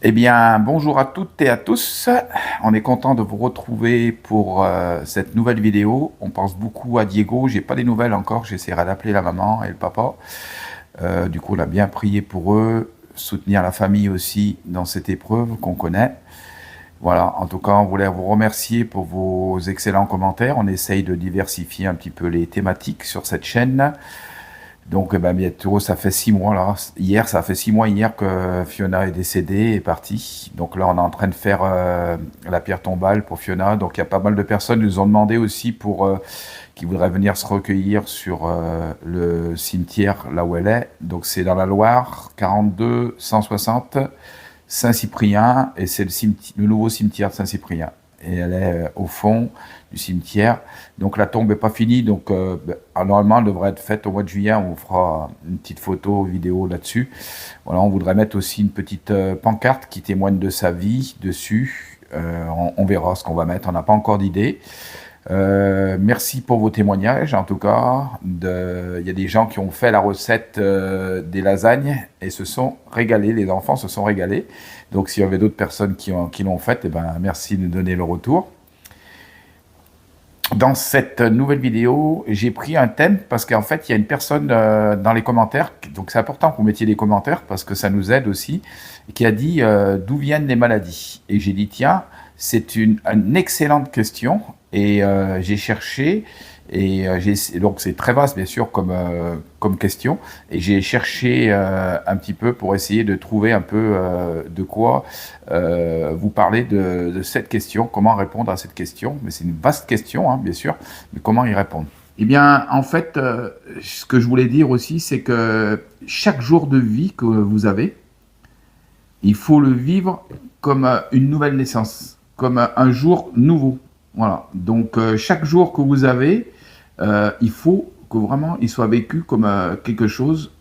Eh bien, bonjour à toutes et à tous. On est content de vous retrouver pour cette nouvelle vidéo. On pense beaucoup à Diego. J'ai pas des nouvelles encore. J'essaierai d'appeler la maman et le papa. Du coup, on a bien prié pour eux, soutenir la famille aussi dans cette épreuve qu'on connaît. Voilà, en tout cas, on voulait vous remercier pour vos excellents commentaires. On essaye de diversifier un petit peu les thématiques sur cette chaîne. Donc, bientôt, ça fait 6 mois là. Hier, ça fait 6 mois hier que Fiona est décédée, est partie. Donc là, on est en train de faire la pierre tombale pour Fiona. Donc, il y a pas mal de personnes qui nous ont demandé aussi qui voudraient venir se recueillir sur le cimetière là où elle est. Donc, c'est dans la Loire, 42 160 Saint-Cyprien, et c'est le nouveau cimetière de Saint-Cyprien. Et elle est au fond du cimetière. Donc la tombe n'est pas finie, donc normalement elle devrait être faite au mois de juillet. On vous fera une petite photo, vidéo là-dessus. Voilà, on voudrait mettre aussi une petite pancarte qui témoigne de sa vie dessus. On verra ce qu'on va mettre, on n'a pas encore d'idée. Merci pour vos témoignages, en tout cas. Il y a des gens qui ont fait la recette des lasagnes et se sont régalés, les enfants se sont régalés. Donc s'il y avait d'autres personnes qui l'ont fait, eh ben, merci de nous donner le retour. Dans cette nouvelle vidéo, j'ai pris un thème parce qu'en fait, il y a une personne dans les commentaires, donc c'est important que vous mettiez des commentaires parce que ça nous aide aussi, qui a dit d'où viennent les maladies. Et j'ai dit, tiens, c'est une excellente question. Et j'ai cherché, et donc c'est très vaste bien sûr comme question, et j'ai cherché un petit peu pour essayer de trouver un peu de quoi vous parler de cette question, comment répondre à cette question. Mais c'est une vaste question, hein, bien sûr, mais comment y répondre? Eh bien, en fait, ce que je voulais dire aussi, c'est que chaque jour de vie que vous avez, il faut le vivre comme une nouvelle naissance, comme un jour nouveau. Voilà. Donc, chaque jour que vous avez, il faut que vraiment il soit vécu comme quelque chose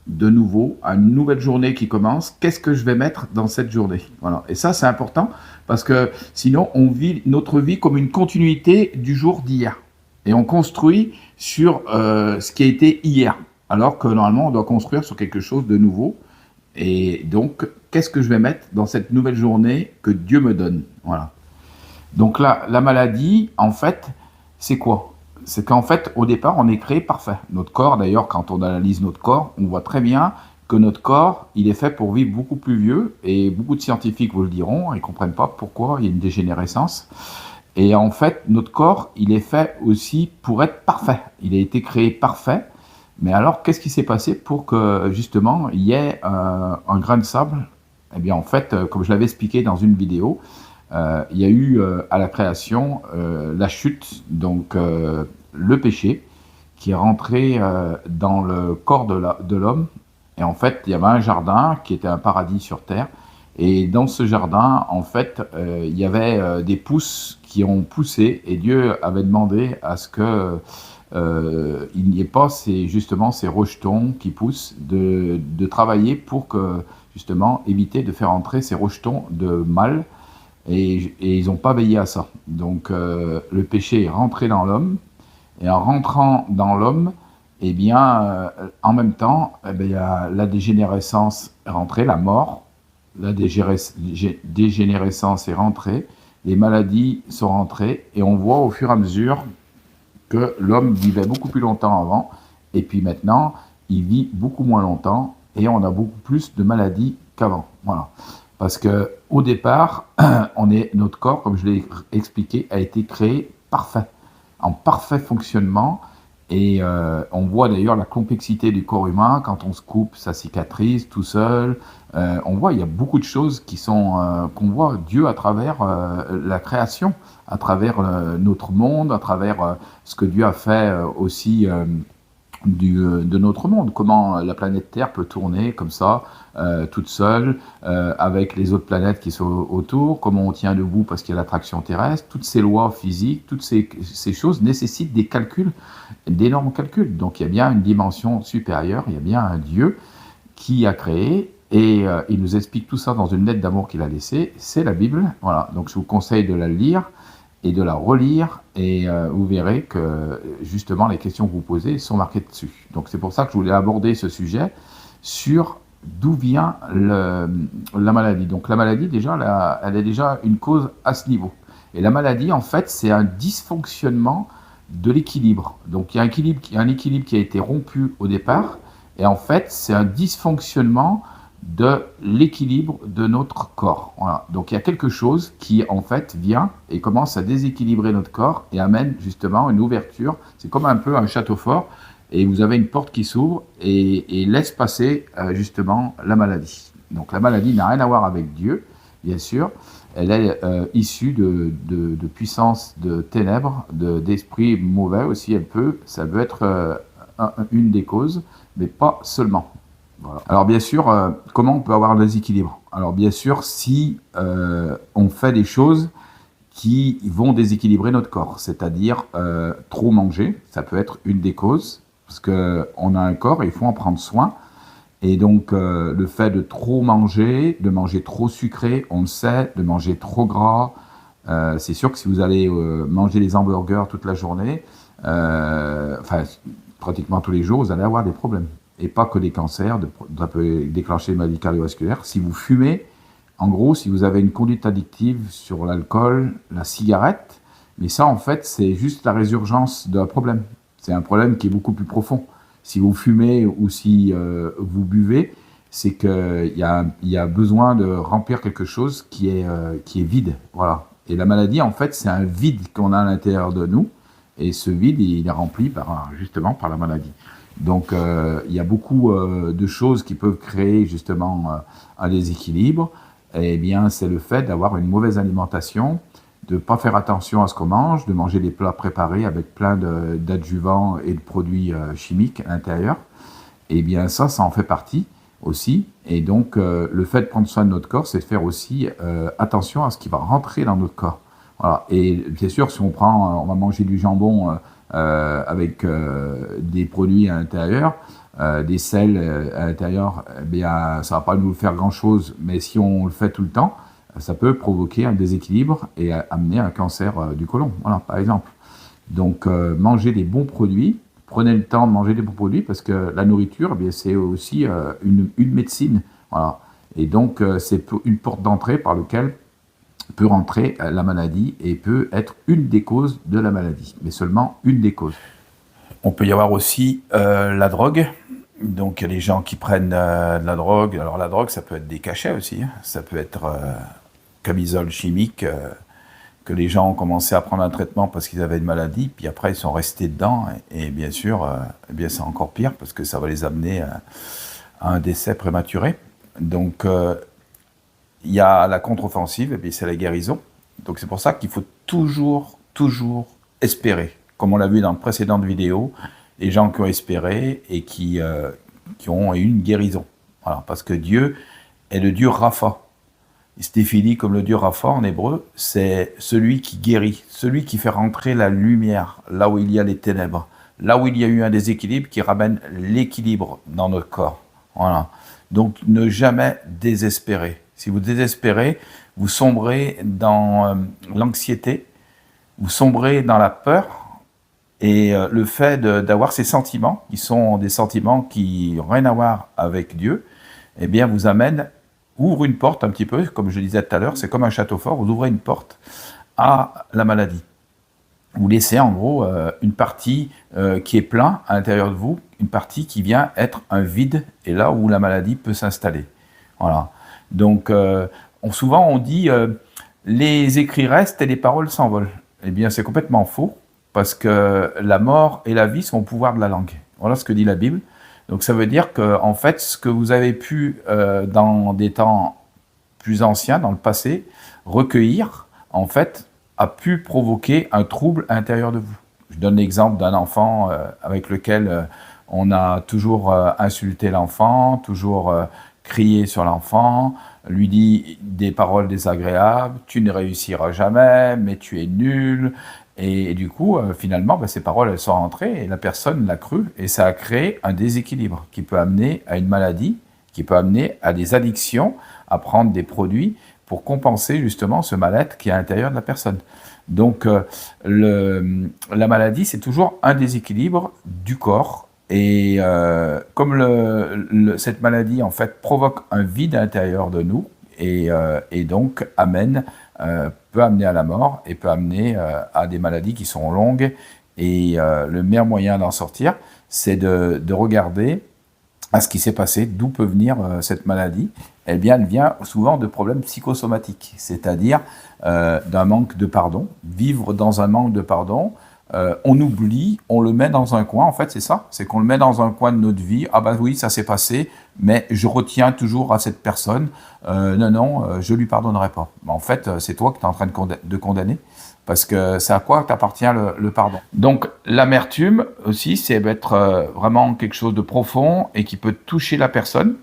de nouveau, une nouvelle journée qui commence. Qu'est-ce que je vais mettre dans cette journée? Voilà. Et ça, c'est important parce que sinon, on vit notre vie comme une continuité du jour d'hier. Et on construit sur ce qui a été hier. Alors que normalement, on doit construire sur quelque chose de nouveau. Et donc, qu'est-ce que je vais mettre dans cette nouvelle journée que Dieu me donne? Voilà. Donc là, la maladie, en fait, c'est quoi? C'est qu'en fait, au départ, on est créé parfait. Notre corps, d'ailleurs, quand on analyse notre corps, on voit très bien que notre corps, il est fait pour vivre beaucoup plus vieux, et beaucoup de scientifiques vous le diront, ils ne comprennent pas pourquoi il y a une dégénérescence. Et en fait, notre corps, il est fait aussi pour être parfait. Il a été créé parfait. Mais alors, qu'est-ce qui s'est passé pour que, justement, il y ait un grain de sable? Eh bien, en fait, comme je l'avais expliqué dans une vidéo, il y a eu à la création la chute, donc le péché, qui est rentré dans le corps de l'homme. Et en fait, il y avait un jardin qui était un paradis sur terre. Et dans ce jardin, en fait, il y avait des pousses qui ont poussé, et Dieu avait demandé à ce que il n'y ait pas justement ces rejetons qui poussent, de travailler pour que, justement, éviter de faire entrer ces rejetons de mal. Et ils n'ont pas veillé à ça. Donc le péché est rentré dans l'homme, et en rentrant dans l'homme, eh bien, en même temps, eh bien, il y a la dégénérescence est rentrée, la mort, la dégénérescence est rentrée, les maladies sont rentrées, et on voit au fur et à mesure que l'homme vivait beaucoup plus longtemps avant, et puis maintenant, il vit beaucoup moins longtemps, et on a beaucoup plus de maladies qu'avant. Voilà. Parce que au départ, notre corps, comme je l'ai expliqué, a été créé parfait, en parfait fonctionnement. Et on voit d'ailleurs la complexité du corps humain. Quand on se coupe, ça cicatrise tout seul. On voit, il y a beaucoup de choses qu'on voit Dieu à travers la création, à travers notre monde, à travers ce que Dieu a fait aussi de notre monde, comment la planète Terre peut tourner comme ça, toute seule, avec les autres planètes qui sont autour, comment on tient debout parce qu'il y a l'attraction terrestre, toutes ces lois physiques, toutes ces choses nécessitent des calculs, d'énormes calculs. Donc il y a bien une dimension supérieure, il y a bien un Dieu qui a créé, et il nous explique tout ça dans une lettre d'amour qu'il a laissée, c'est la Bible. Voilà, donc je vous conseille de la lire et de la relire, et vous verrez que justement les questions que vous posez sont marquées dessus. Donc c'est pour ça que je voulais aborder ce sujet sur d'où vient la maladie. Donc la maladie, déjà, elle est déjà une cause à ce niveau. Et la maladie, en fait, c'est un dysfonctionnement de l'équilibre. Donc il y a un équilibre qui a été rompu au départ, et en fait, c'est un dysfonctionnement de l'équilibre de notre corps. Voilà. Donc il y a quelque chose qui, en fait, vient et commence à déséquilibrer notre corps et amène justement une ouverture. C'est comme un peu un château fort, et vous avez une porte qui s'ouvre et laisse passer justement la maladie. Donc la maladie n'a rien à voir avec Dieu, bien sûr. Elle est issue de puissance de ténèbres, d'esprits mauvais aussi. Ça peut être une des causes, mais pas seulement. Voilà. Alors bien sûr, comment on peut avoir le déséquilibre? Alors bien sûr, si on fait des choses qui vont déséquilibrer notre corps, c'est-à-dire trop manger, ça peut être une des causes, parce qu'on a un corps et il faut en prendre soin. Et donc le fait de trop manger, de manger trop sucré, on le sait, de manger trop gras, c'est sûr que si vous allez manger des hamburgers toute la journée, enfin pratiquement tous les jours, vous allez avoir des problèmes. Et pas que des cancers, ça peut déclencher des maladies cardiovasculaires. Si vous fumez, en gros, si vous avez une conduite addictive sur l'alcool, la cigarette, mais ça en fait c'est juste la résurgence d'un problème. C'est un problème qui est beaucoup plus profond. Si vous fumez ou si vous buvez, c'est qu'il y a besoin de remplir quelque chose qui est vide. Voilà. Et la maladie, en fait, c'est un vide qu'on a à l'intérieur de nous. Et ce vide, il est rempli justement par la maladie. Donc, il y a beaucoup de choses qui peuvent créer justement un déséquilibre. Eh bien, c'est le fait d'avoir une mauvaise alimentation, de ne pas faire attention à ce qu'on mange, de manger des plats préparés avec plein d'adjuvants et de produits chimiques à l'intérieur. Et bien ça en fait partie aussi. Et donc le fait de prendre soin de notre corps, c'est de faire aussi attention à ce qui va rentrer dans notre corps. Voilà. Et bien sûr, si on va manger du jambon avec des produits à l'intérieur, des sels à l'intérieur, eh bien ça va pas nous faire grand-chose. Mais si on le fait tout le temps, ça peut provoquer un déséquilibre et amener un cancer du côlon, voilà, par exemple. Donc, mangez des bons produits, prenez le temps de manger des bons produits parce que la nourriture, eh bien, c'est aussi une médecine. Voilà. Et donc, c'est une porte d'entrée par laquelle peut rentrer la maladie et peut être une des causes de la maladie, mais seulement une des causes. On peut y avoir aussi la drogue. Donc, il y a des gens qui prennent de la drogue. Alors, la drogue, ça peut être des cachets aussi. Hein. Ça peut être camisole chimique que les gens ont commencé à prendre un traitement parce qu'ils avaient une maladie, puis après ils sont restés dedans, et bien sûr, eh bien c'est encore pire parce que ça va les amener à un décès prématuré. Donc il y a la contre-offensive, et puis c'est la guérison. Donc c'est pour ça qu'il faut toujours espérer. Comme on l'a vu dans de précédentes vidéos, les gens qui ont espéré et qui ont eu une guérison. Voilà, parce que Dieu est le Dieu Rapha. Il se définit comme le Dieu Rapha en hébreu, c'est celui qui guérit, celui qui fait rentrer la lumière là où il y a les ténèbres, là où il y a eu un déséquilibre qui ramène l'équilibre dans notre corps. Voilà. Donc ne jamais désespérer. Si vous désespérez, vous sombrez dans l'anxiété, vous sombrez dans la peur, et le fait d'avoir ces sentiments, qui sont des sentiments qui n'ont rien à voir avec Dieu, eh bien vous ouvre une porte un petit peu, comme je disais tout à l'heure, c'est comme un château fort, vous ouvrez une porte à la maladie. Vous laissez en gros une partie qui est pleine à l'intérieur de vous, une partie qui vient être un vide, et là où la maladie peut s'installer. Voilà. Donc souvent on dit les écrits restent et les paroles s'envolent. Eh bien c'est complètement faux, parce que la mort et la vie sont au pouvoir de la langue. Voilà ce que dit la Bible. Donc ça veut dire que en fait, ce que vous avez pu dans des temps plus anciens, dans le passé, recueillir, en fait, a pu provoquer un trouble à l'intérieur de vous. Je donne l'exemple d'un enfant avec lequel on a toujours insulté l'enfant, toujours crié sur l'enfant, lui dit des paroles désagréables, tu ne réussiras jamais, mais tu es nul. Et du coup, finalement, ces paroles, elles sont rentrées et la personne l'a cru, et ça a créé un déséquilibre qui peut amener à une maladie, qui peut amener à des addictions, à prendre des produits pour compenser justement ce mal-être qui est à l'intérieur de la personne. Donc la maladie, c'est toujours un déséquilibre du corps Et comme cette maladie en fait provoque un vide à l'intérieur de nous et donc peut amener à la mort et peut amener à des maladies qui sont longues. Et le meilleur moyen d'en sortir, c'est de regarder à ce qui s'est passé, d'où peut venir cette maladie. Eh bien, elle vient souvent de problèmes psychosomatiques, c'est-à-dire d'un manque de pardon. Vivre dans un manque de pardon, on oublie, on le met dans un coin, en fait c'est ça, c'est qu'on le met dans un coin de notre vie, ah bah oui ça s'est passé, mais je retiens toujours à cette personne, non, je lui pardonnerai pas. Mais en fait c'est toi que tu es en train de condamner, parce que c'est à quoi t'appartient le pardon. Donc l'amertume aussi, c'est être vraiment quelque chose de profond et qui peut toucher la personne,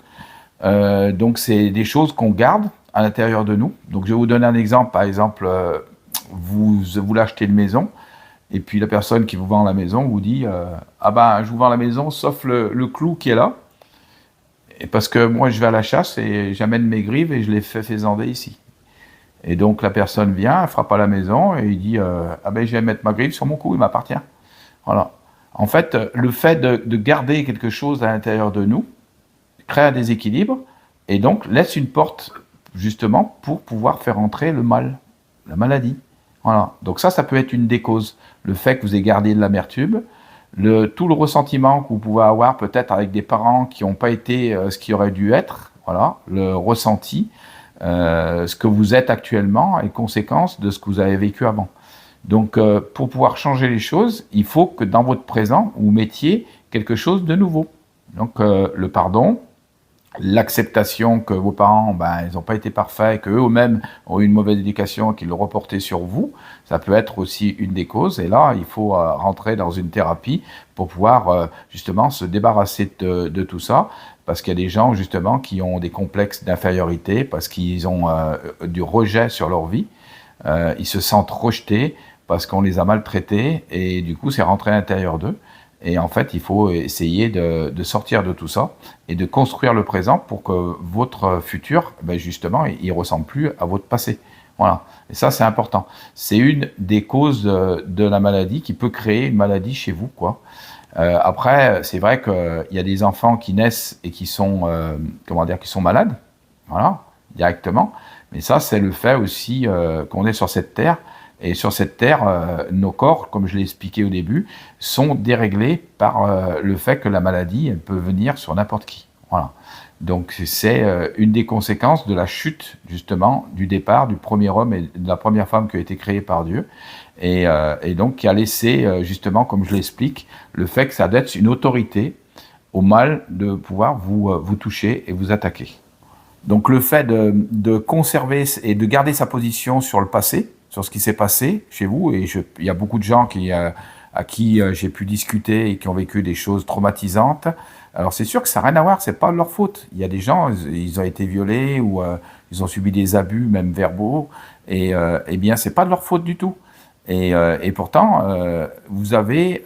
donc c'est des choses qu'on garde à l'intérieur de nous. Donc je vais vous donner un exemple, par exemple, vous voulez acheter une maison, et puis la personne qui vous vend la maison vous dit ah ben je vous vends la maison sauf le clou qui est là, et parce que moi je vais à la chasse et j'amène mes grives et je les fais faisander ici. Et donc la personne vient, elle frappe à la maison et il dit ah ben je vais mettre ma grive sur mon cou, il m'appartient. Voilà. En fait, le fait de garder quelque chose à l'intérieur de nous crée un déséquilibre et donc laisse une porte justement pour pouvoir faire entrer le mal, la maladie. Voilà. Donc ça peut être une des causes. Le fait que vous ayez gardé de l'amertume, tout le ressentiment que vous pouvez avoir peut-être avec des parents qui n'ont pas été ce qui aurait dû être, voilà, le ressenti, ce que vous êtes actuellement est conséquence de ce que vous avez vécu avant. Donc pour pouvoir changer les choses, il faut que dans votre présent, vous mettiez quelque chose de nouveau. Donc le pardon, l'acceptation que vos parents, ils n'ont pas été parfaits, qu'eux-mêmes ont eu une mauvaise éducation et qu'ils l'ont reporté sur vous, ça peut être aussi une des causes. Et là, il faut rentrer dans une thérapie pour pouvoir justement se débarrasser de tout ça, parce qu'il y a des gens justement qui ont des complexes d'infériorité, parce qu'ils ont du rejet sur leur vie, ils se sentent rejetés parce qu'on les a maltraités, et du coup c'est rentré à l'intérieur d'eux. Et en fait, il faut essayer de sortir de tout ça et de construire le présent pour que votre futur, justement, il ne ressemble plus à votre passé. Voilà. Et ça, c'est important. C'est une des causes de la maladie qui peut créer une maladie chez vous, quoi. Après, c'est vrai qu'il y a des enfants qui naissent et qui sont, qui sont malades, voilà, directement. Mais ça, c'est le fait aussi qu'on est sur cette terre. Et sur cette terre, nos corps, comme je l'ai expliqué au début, sont déréglés par le fait que la maladie, elle peut venir sur n'importe qui. Voilà. Donc c'est une des conséquences de la chute, justement, du départ du premier homme et de la première femme qui a été créée par Dieu. Et donc qui a laissé, justement, comme je l'explique, le fait que ça doit être une autorité au mal de pouvoir vous toucher et vous attaquer. Donc le fait de conserver et de garder sa position sur le passé, sur ce qui s'est passé chez vous, et il y a beaucoup de gens à qui j'ai pu discuter et qui ont vécu des choses traumatisantes. Alors c'est sûr que ça n'a rien à voir, c'est pas de leur faute. Il y a des gens, ils ont été violés ou ils ont subi des abus, même verbaux, et eh bien c'est pas de leur faute du tout. Et pourtant, vous avez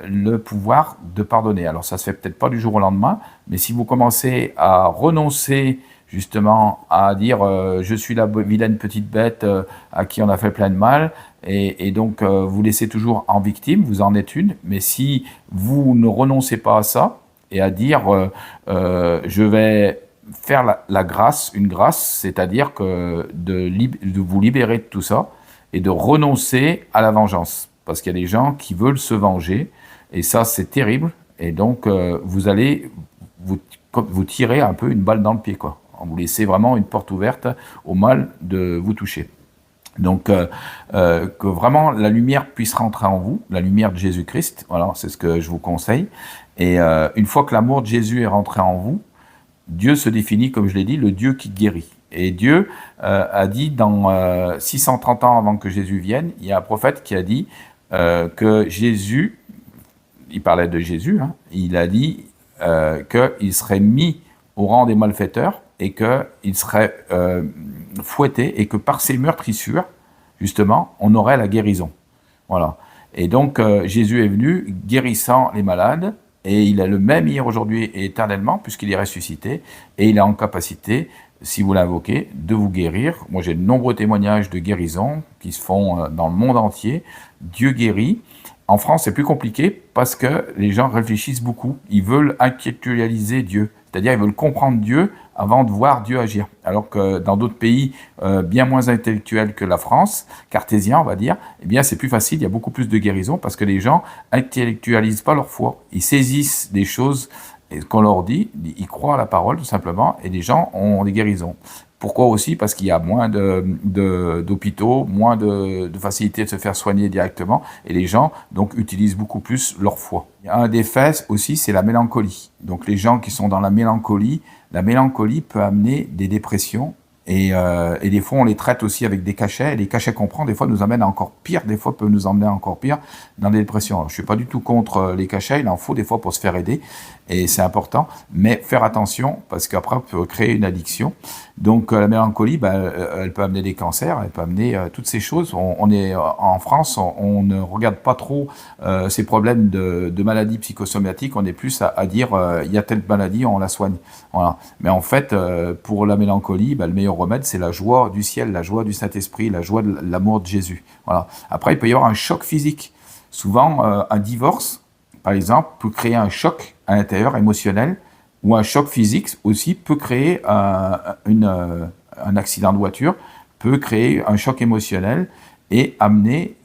le pouvoir de pardonner. Alors ça se fait peut-être pas du jour au lendemain, mais si vous commencez à renoncer justement à dire je suis la vilaine petite bête à qui on a fait plein de mal, et donc vous laissez toujours en victime, vous en êtes une, mais si vous ne renoncez pas à ça et à dire je vais faire la grâce, une grâce, c'est-à-dire que de vous libérer de tout ça et de renoncer à la vengeance, parce qu'il y a des gens qui veulent se venger, et ça c'est terrible, et donc vous allez vous tirer un peu une balle dans le pied, quoi. Vous laissez vraiment une porte ouverte au mal de vous toucher. Donc, que vraiment la lumière puisse rentrer en vous, la lumière de Jésus-Christ, voilà, c'est ce que je vous conseille. Et une fois que l'amour de Jésus est rentré en vous, Dieu se définit, comme je l'ai dit, le Dieu qui guérit. Et Dieu a dit, dans 630 ans avant que Jésus vienne, il y a un prophète qui a dit que Jésus, il parlait de Jésus, hein, il a dit qu'il serait mis au rang des malfaiteurs, et qu'il serait fouetté, et que par ses meurtrissures, justement, on aurait la guérison. Voilà. Et donc, Jésus est venu guérissant les malades, et il est le même hier, aujourd'hui et éternellement, puisqu'il est ressuscité, et il est en capacité, si vous l'invoquez, de vous guérir. Moi, j'ai de nombreux témoignages de guérison qui se font dans le monde entier. Dieu guérit. En France, c'est plus compliqué parce que les gens réfléchissent beaucoup. Ils veulent intellectualiser Dieu, c'est-à-dire ils veulent comprendre Dieu avant de voir Dieu agir. Alors que dans d'autres pays bien moins intellectuels que la France, cartésiens on va dire, eh bien c'est plus facile, il y a beaucoup plus de guérison parce que les gens intellectualisent pas leur foi. Ils saisissent des choses qu'on leur dit, ils croient à la parole tout simplement et les gens ont des guérisons. Pourquoi aussi? Parce qu'il y a moins d'hôpitaux, moins de facilité de se faire soigner directement, et les gens donc utilisent beaucoup plus leur foi. Un des faits aussi, c'est la mélancolie. Donc les gens qui sont dans la mélancolie peut amener des dépressions, et des fois on les traite aussi avec des cachets, et les cachets qu'on prend des fois nous amènent à encore pire, des fois peuvent nous emmener encore pire dans des dépressions. Alors, je suis pas du tout contre les cachets, il en faut des fois pour se faire aider, et c'est important, mais faire attention, parce qu'après on peut créer une addiction. Donc la mélancolie, elle peut amener des cancers, elle peut amener toutes ces choses. On est en France, on ne regarde pas trop ces problèmes de maladies psychosomatiques, on est plus à dire il y a telle maladie, on la soigne. Voilà. Mais en fait, pour la mélancolie, le meilleur remède, c'est la joie du ciel, la joie du Saint-Esprit, la joie de l'amour de Jésus. Voilà. Après, il peut y avoir un choc physique. Souvent, un divorce, par exemple, peut créer un choc à l'intérieur émotionnel, ou un choc physique aussi peut créer un accident de voiture, peut créer un choc émotionnel et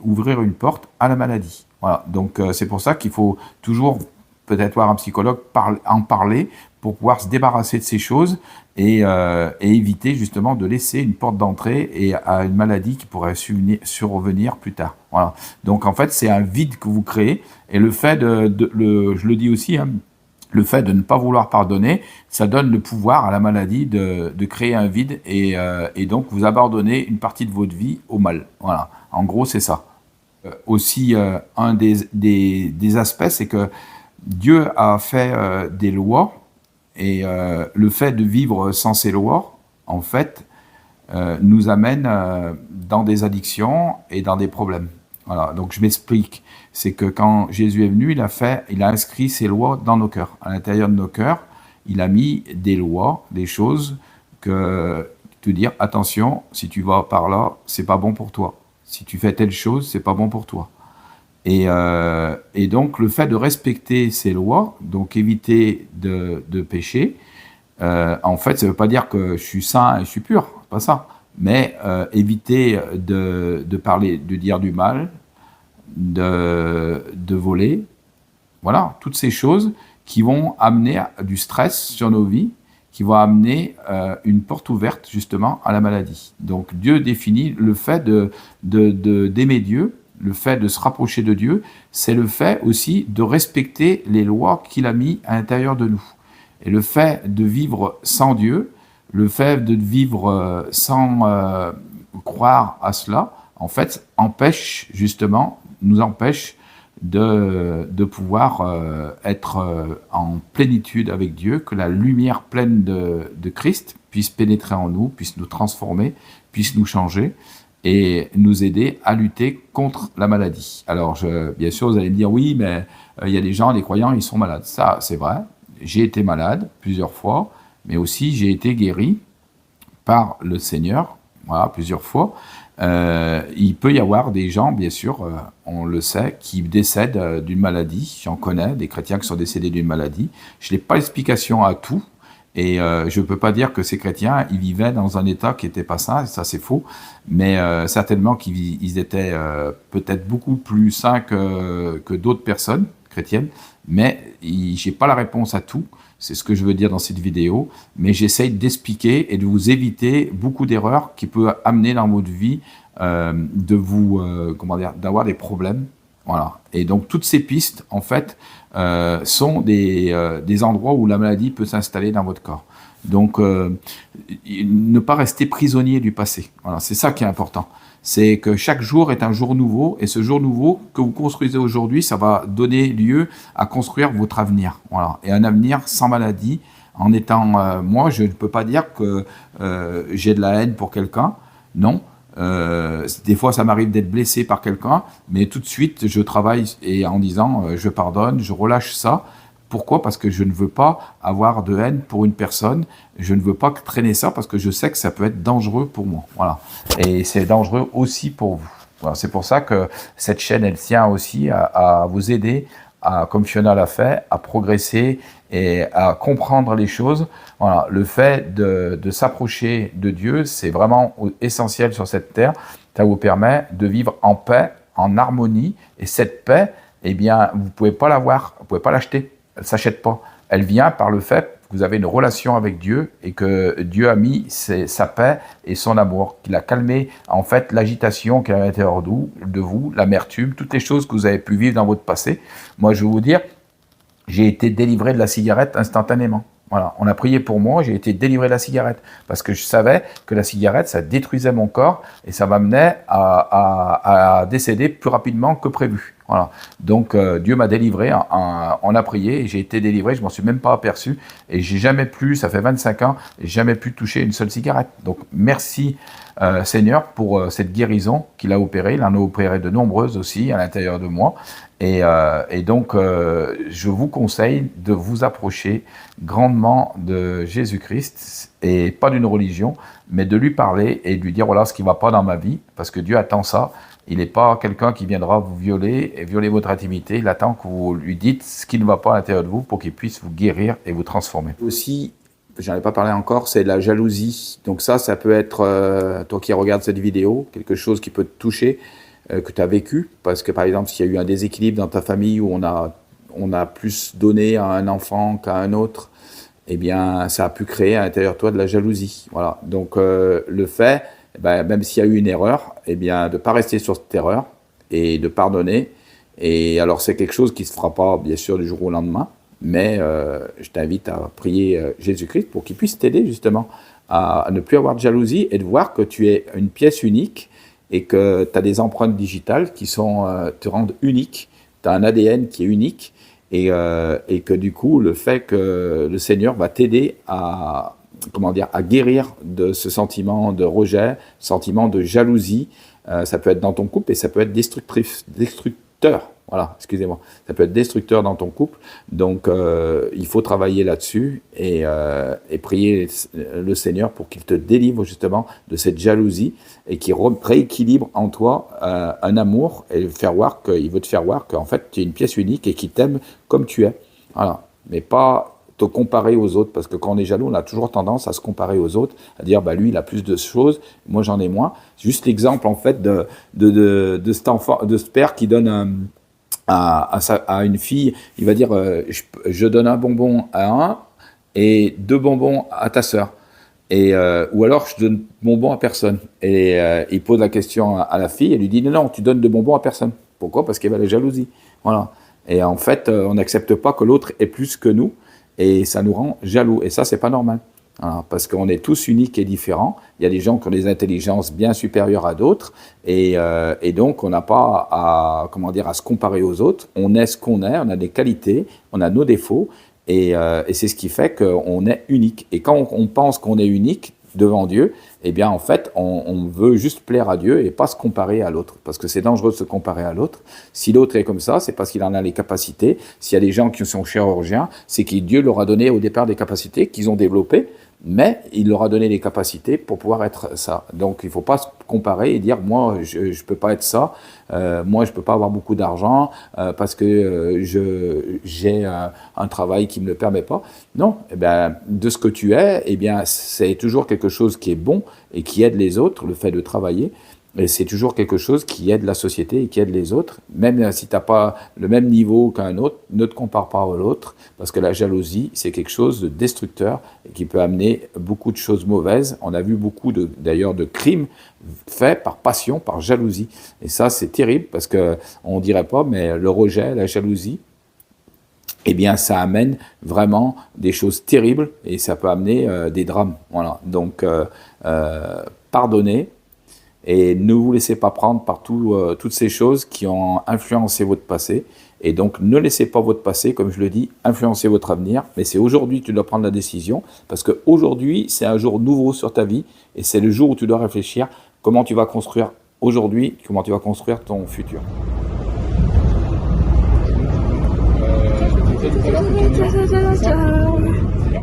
ouvrir une porte à la maladie. Voilà. Donc c'est pour ça qu'il faut toujours peut-être voir un psychologue, en parler pour pouvoir se débarrasser de ces choses et éviter justement de laisser une porte d'entrée et à une maladie qui pourrait survenir plus tard. Voilà. Donc en fait c'est un vide que vous créez et le fait je le dis aussi, hein, le fait de ne pas vouloir pardonner, ça donne le pouvoir à la maladie de créer un vide et donc vous abandonnez une partie de votre vie au mal. Voilà. En gros, c'est ça. Aussi, un des aspects, c'est que Dieu a fait des lois et le fait de vivre sans ces lois, en fait, nous amène dans des addictions et dans des problèmes. Voilà, donc je m'explique. C'est que quand Jésus est venu, il a inscrit ses lois dans nos cœurs. À l'intérieur de nos cœurs, il a mis des lois, des choses te dire attention, si tu vas par là, c'est pas bon pour toi. Si tu fais telle chose, c'est pas bon pour toi. Et donc le fait de respecter ces lois, donc éviter de pécher, en fait, ça veut pas dire que je suis saint et je suis pur, c'est pas ça. Mais éviter de parler, de dire du mal, de voler, voilà, toutes ces choses qui vont amener du stress sur nos vies, qui vont amener une porte ouverte justement à la maladie. Donc Dieu définit le fait d'aimer Dieu, le fait de se rapprocher de Dieu, c'est le fait aussi de respecter les lois qu'il a mis à l'intérieur de nous. Et le fait de vivre sans Dieu, le fait de vivre sans croire à cela, en fait, nous empêche de pouvoir être en plénitude avec Dieu, que la lumière pleine de Christ puisse pénétrer en nous, puisse nous transformer, puisse nous changer et nous aider à lutter contre la maladie. Alors, bien sûr, vous allez me dire, oui, mais il y a des gens, les croyants, ils sont malades. Ça, c'est vrai. J'ai été malade plusieurs fois, mais aussi j'ai été guéri par le Seigneur, voilà, plusieurs fois. Il peut y avoir des gens, bien sûr, on le sait, qui décèdent d'une maladie. J'en connais, des chrétiens qui sont décédés d'une maladie. Je n'ai pas l'explication à tout. Et je ne peux pas dire que ces chrétiens, ils vivaient dans un état qui n'était pas sain, ça c'est faux, mais certainement qu'ils étaient peut-être beaucoup plus sains que d'autres personnes chrétiennes, mais je n'ai pas la réponse à tout, c'est ce que je veux dire dans cette vidéo, mais j'essaye d'expliquer et de vous éviter beaucoup d'erreurs qui peuvent amener dans votre vie d'avoir des problèmes. Voilà. Et donc toutes ces pistes, en fait, sont des endroits où la maladie peut s'installer dans votre corps. Donc, ne pas rester prisonnier du passé. Voilà, c'est ça qui est important. C'est que chaque jour est un jour nouveau, et ce jour nouveau que vous construisez aujourd'hui, ça va donner lieu à construire votre avenir. Voilà. Et un avenir sans maladie, en étant... moi, je ne peux pas dire que j'ai de la haine pour quelqu'un. Non. Des fois, ça m'arrive d'être blessé par quelqu'un, mais tout de suite, je travaille en disant je pardonne, je relâche ça. Pourquoi? Parce que je ne veux pas avoir de haine pour une personne. Je ne veux pas traîner ça parce que je sais que ça peut être dangereux pour moi. Voilà. Et c'est dangereux aussi pour vous. Voilà, c'est pour ça que cette chaîne, elle tient aussi à vous aider, comme Fiona l'a fait, à progresser et à comprendre les choses. Voilà, le fait de s'approcher de Dieu, c'est vraiment essentiel sur cette terre. Ça vous permet de vivre en paix, en harmonie. Et cette paix, eh bien, vous ne pouvez pas l'avoir, vous ne pouvez pas l'acheter. Elle ne s'achète pas. Elle vient par le fait que vous avez une relation avec Dieu et que Dieu a mis sa paix et son amour, qu'il a calmé en fait l'agitation qu'il y a à l'intérieur de vous, l'amertume, toutes les choses que vous avez pu vivre dans votre passé. Moi, je vais vous dire, j'ai été délivré de la cigarette instantanément. Voilà, on a prié pour moi, j'ai été délivré de la cigarette parce que je savais que la cigarette, ça détruisait mon corps et ça m'amenait à décéder plus rapidement que prévu. Voilà. Donc Dieu m'a délivré, on a prié et j'ai été délivré, je m'en suis même pas aperçu et j'ai jamais plus, ça fait 25 ans, et jamais pu toucher une seule cigarette. Donc merci Seigneur pour cette guérison qu'il a opérée, il en a opéré de nombreuses aussi à l'intérieur de moi. Et donc, je vous conseille de vous approcher grandement de Jésus-Christ, et pas d'une religion, mais de lui parler et de lui dire, voilà ce qui ne va pas dans ma vie, parce que Dieu attend ça. Il n'est pas quelqu'un qui viendra vous violer et violer votre intimité. Il attend que vous lui dites ce qui ne va pas à l'intérieur de vous pour qu'il puisse vous guérir et vous transformer. Aussi, j'en ai pas parlé encore, c'est la jalousie. Donc ça peut être, toi qui regardes cette vidéo, quelque chose qui peut te toucher, que tu as vécu, parce que par exemple s'il y a eu un déséquilibre dans ta famille où on a plus donné à un enfant qu'à un autre, eh bien ça a pu créer à l'intérieur de toi de la jalousie. Voilà. Donc le fait, même s'il y a eu une erreur, eh bien de ne pas rester sur cette erreur et de pardonner. Et alors c'est quelque chose qui ne se fera pas bien sûr du jour au lendemain, mais je t'invite à prier Jésus-Christ pour qu'il puisse t'aider justement à ne plus avoir de jalousie et de voir que tu es une pièce unique et que tu as des empreintes digitales qui te rendent unique, tu as un ADN qui est unique, et que du coup, le fait que le Seigneur va t'aider à guérir de ce sentiment de rejet, sentiment de jalousie, ça peut être dans ton couple et ça peut être destructeur. Voilà, excusez-moi. Ça peut être destructeur dans ton couple. Donc, il faut travailler là-dessus et prier le Seigneur pour qu'il te délivre justement de cette jalousie et qu'il rééquilibre en toi un amour et il veut te faire voir qu'en fait, tu es une pièce unique et qu'il t'aime comme tu es. Voilà. Mais pas te comparer aux autres, parce que quand on est jaloux, on a toujours tendance à se comparer aux autres, à dire lui il a plus de choses, moi j'en ai moins. Juste l'exemple en fait de cet enfant, de ce père qui donne à une fille, il va dire je donne un bonbon à un et 2 bonbons à ta sœur. Ou alors je donne bonbons à personne. Et il pose la question à la fille, elle lui dit non, tu donnes de bonbons à personne. Pourquoi? Parce qu'il y avait la jalousie. Voilà. Et en fait, on n'accepte pas que l'autre ait plus que nous, et ça nous rend jaloux. Et ça, c'est pas normal. Voilà, parce qu'on est tous uniques et différents. Il y a des gens qui ont des intelligences bien supérieures à d'autres, et donc on n'a pas à se comparer aux autres. On est ce qu'on est, on a des qualités, on a nos défauts, et c'est ce qui fait qu'on est unique. Et quand on pense qu'on est unique devant Dieu, eh bien en fait on veut juste plaire à Dieu et pas se comparer à l'autre, parce que c'est dangereux de se comparer à l'autre. Si l'autre est comme ça, c'est parce qu'il en a les capacités. S'il y a des gens qui sont chirurgiens, c'est que Dieu leur a donné au départ des capacités qu'ils ont développées, mais il leur a donné les capacités pour pouvoir être ça. Donc il ne faut pas se comparer et dire moi je ne peux pas être ça, moi je ne peux pas avoir beaucoup d'argent parce que j'ai un travail qui ne me le permet pas. Non, eh bien, de ce que tu es, eh bien, c'est toujours quelque chose qui est bon et qui aide les autres, le fait de travailler. Et c'est toujours quelque chose qui aide la société et qui aide les autres, même si tu n'as pas le même niveau qu'un autre, ne te compare pas à l'autre, parce que la jalousie, c'est quelque chose de destructeur et qui peut amener beaucoup de choses mauvaises. On a vu beaucoup d'ailleurs de crimes faits par passion, par jalousie. Et ça, c'est terrible, parce qu'on ne dirait pas, mais le rejet, la jalousie, eh bien, ça amène vraiment des choses terribles et ça peut amener des drames. Voilà. Donc, pardonnez. Et ne vous laissez pas prendre par toutes ces choses qui ont influencé votre passé. Et donc, ne laissez pas votre passé, comme je le dis, influencer votre avenir. Mais c'est aujourd'hui que tu dois prendre la décision. Parce qu'aujourd'hui, c'est un jour nouveau sur ta vie. Et c'est le jour où tu dois réfléchir comment tu vas construire aujourd'hui, comment tu vas construire ton futur. Tout à l'heure,